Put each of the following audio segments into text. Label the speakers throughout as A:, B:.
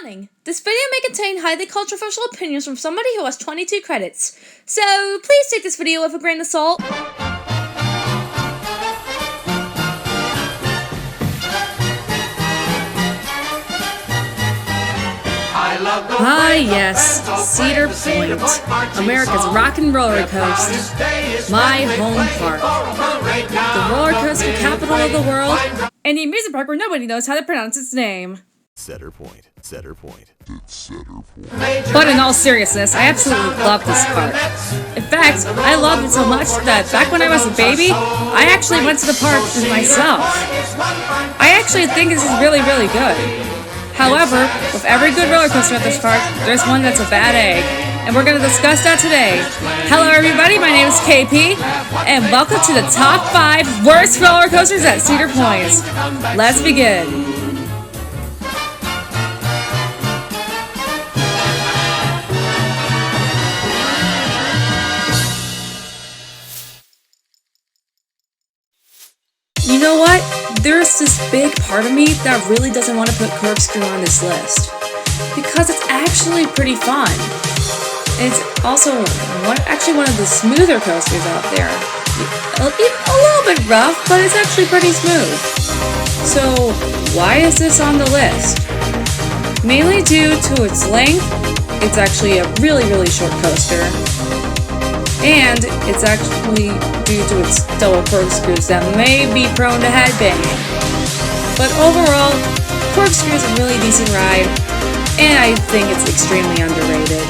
A: Warning! This video may contain highly controversial opinions from somebody who has 22 credits, so please take this video with a grain of salt. Yes, Cedar Point, America's rock and roller coast, my home park, the roller coaster capital of the world, and the amusement park where nobody knows how to pronounce its name.
B: Cedar Point.
A: But in all seriousness, I absolutely love this park. In fact, I loved it so much that back when I was a baby, I actually went to the park for myself. I actually think this is really good. However, with every good roller coaster at this park, there's one that's a bad egg, and we're going to discuss that today. Hello everybody, my name is KP, and welcome to the top 5 worst roller coasters at Cedar Point. Let's begin. You know what? There's this big part of me that really doesn't want to put Corkscrew on this list, because it's actually pretty fun. It's also actually one of the smoother coasters out there. A little bit rough, but it's actually pretty smooth. So why is this on the list? Mainly due to its length. It's actually a really short coaster. And it's actually due to its double corkscrews that may be prone to headbanging. But overall, Corkscrew is a really decent ride, and I think it's extremely underrated.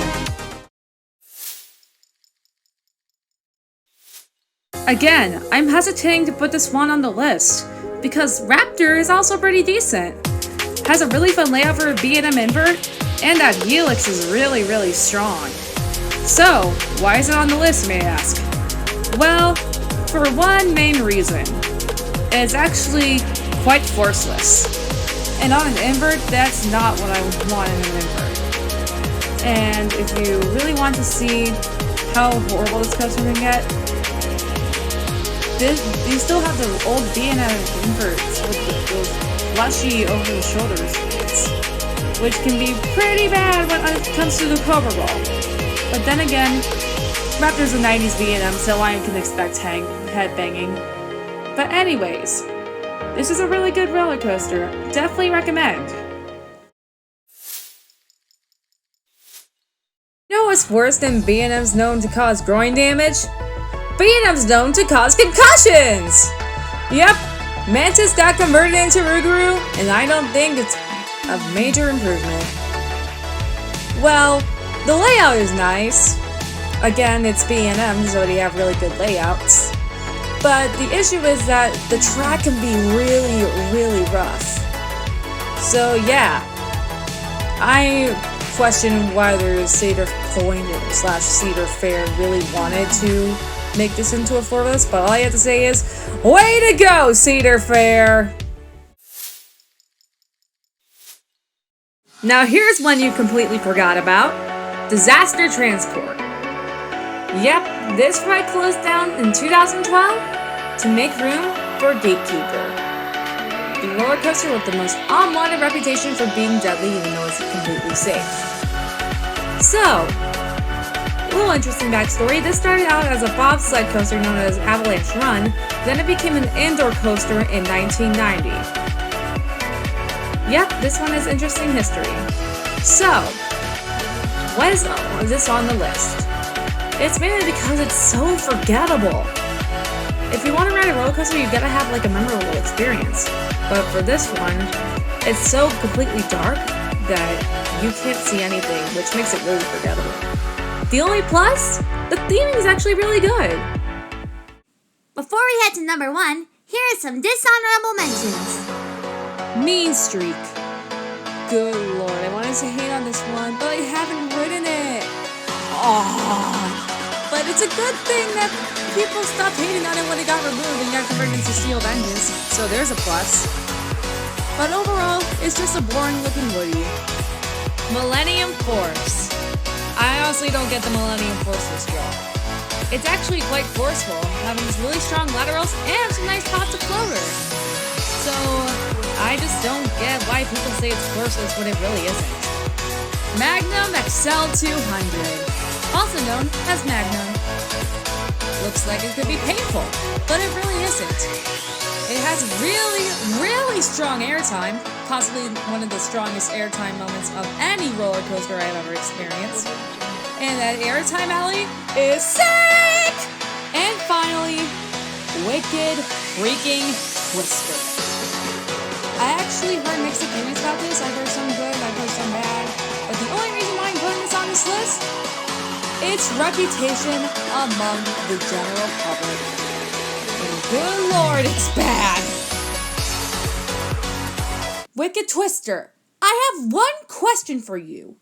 A: Again, I'm hesitating to put this one on the list, because Raptor is also pretty decent. Has a really fun layout for a B&M invert, and that helix is really strong. So, why is it on the list, may I ask? Well, for one main reason. It's actually quite forceless. And on an invert, that's not what I want in an invert. And if you really want to see how horrible this coaster can get, you still have the old B&M inverts with those lushy over-the-shoulder seats, which can be pretty bad when it comes to the Cobra Roll. But then again, Raptor's a 90s B&M, so I can expect headbanging. But anyways, this is a really good roller coaster. Definitely recommend. You know what's worse than B&M's known to cause groin damage? B&M's known to cause concussions! Yep, Mantis got converted into Rougarou, and I don't think it's a major improvement. Well, the layout is nice. Again, it's B&M, so they have really good layouts. But the issue is that the track can be really rough. So yeah, I question whether Cedar Point / Cedar Fair really wanted to make this into a 4-list, but all I have to say is, way to go, Cedar Fair! Now here's one you completely forgot about. Disaster Transport. Yep, this ride closed down in 2012 to make room for Gatekeeper, the roller coaster with the most unwanted reputation for being deadly even though it's completely safe. So, a little interesting backstory. This started out as a bobsled coaster known as Avalanche Run, then it became an indoor coaster in 1990. Yep, this one has interesting history. So, why is this on the list? It's mainly because it's so forgettable. If you want to ride a roller coaster, you gotta have like a memorable experience. But for this one, it's so completely dark that you can't see anything, which makes it really forgettable. The only plus? The theming is actually really good.
C: Before we head to number 1, here are some dishonorable mentions.
A: Mean Streak. Good lord, I wanted to hate on this one, but I haven't ridden it. Aww. But it's a good thing that people stopped hating on it when it got removed and got converted into sealed engines, so there's a plus. But overall, it's just a boring looking Woody. Millennium Force. I honestly don't get the Millennium Force's draw. It's actually quite forceful, having these really strong laterals and some nice pops of floater. So, I just don't get why people say it's forceless when it really isn't. Magnum XL 200, also known as Magnum. Looks like it could be painful, but it really isn't. It has really strong airtime, possibly one of the strongest airtime moments of any roller coaster I've ever experienced. And that airtime alley is sick! And finally, Wicked Freaking Twister. I actually heard mixed opinions about this. I've heard some good, I've heard some bad. But the only reason why I'm putting this on this list, its reputation among the general public. And good lord, it's bad. Wicked Twister, I have one question for you.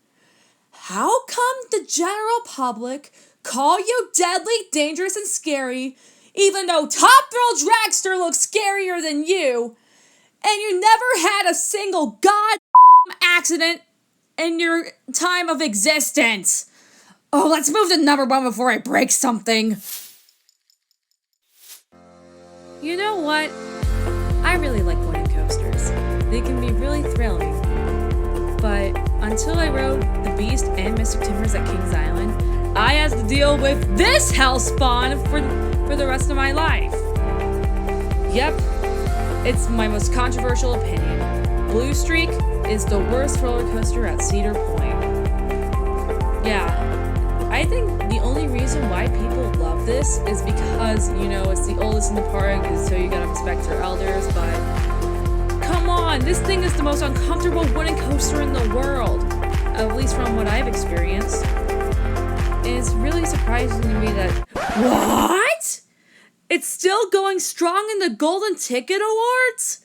A: How come the general public call you deadly, dangerous, and scary, even though Top Thrill Dragster looks scarier than you, and you never had a single accident in your time of existence? Oh, let's move to number 1 before I break something. You know what? I really like wooden coasters. They can be really thrilling. But until I rode the Beast and Mr. Timbers at Kings Island, I had to deal with this hellspawn for the rest of my life. Yep, it's my most controversial opinion. Blue Streak is the worst roller coaster at Cedar Point. Yeah, I think the only reason why people love this is because, you know, it's the oldest in the park, and so you gotta respect your elders, but come on, this thing is the most uncomfortable wooden coaster in the world, at least from what I've experienced. And it's really surprising to me that, what? It's still going strong in the Golden Ticket Awards?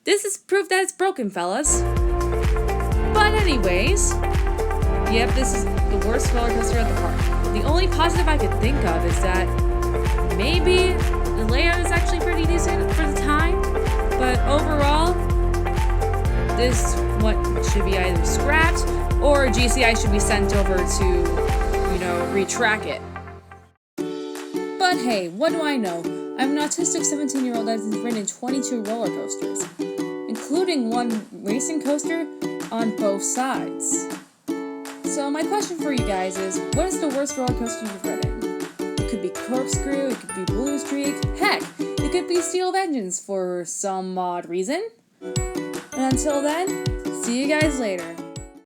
A: This is proof that it's broken, fellas. But anyways, yep, this is the worst roller coaster at the park. The only positive I could think of is that maybe the layout is actually pretty decent for the time, but overall, this should be either scrapped or GCI should be sent over to, you know, retrack it. But hey, what do I know? I'm an autistic 17-year-old that has ridden 22 roller coasters, including one racing coaster on both sides. So my question for you guys is, what is the worst roller coaster you've ridden? It could be Corkscrew, it could be Blue Streak, heck, it could be Steel Vengeance for some odd reason. And until then, see you guys later.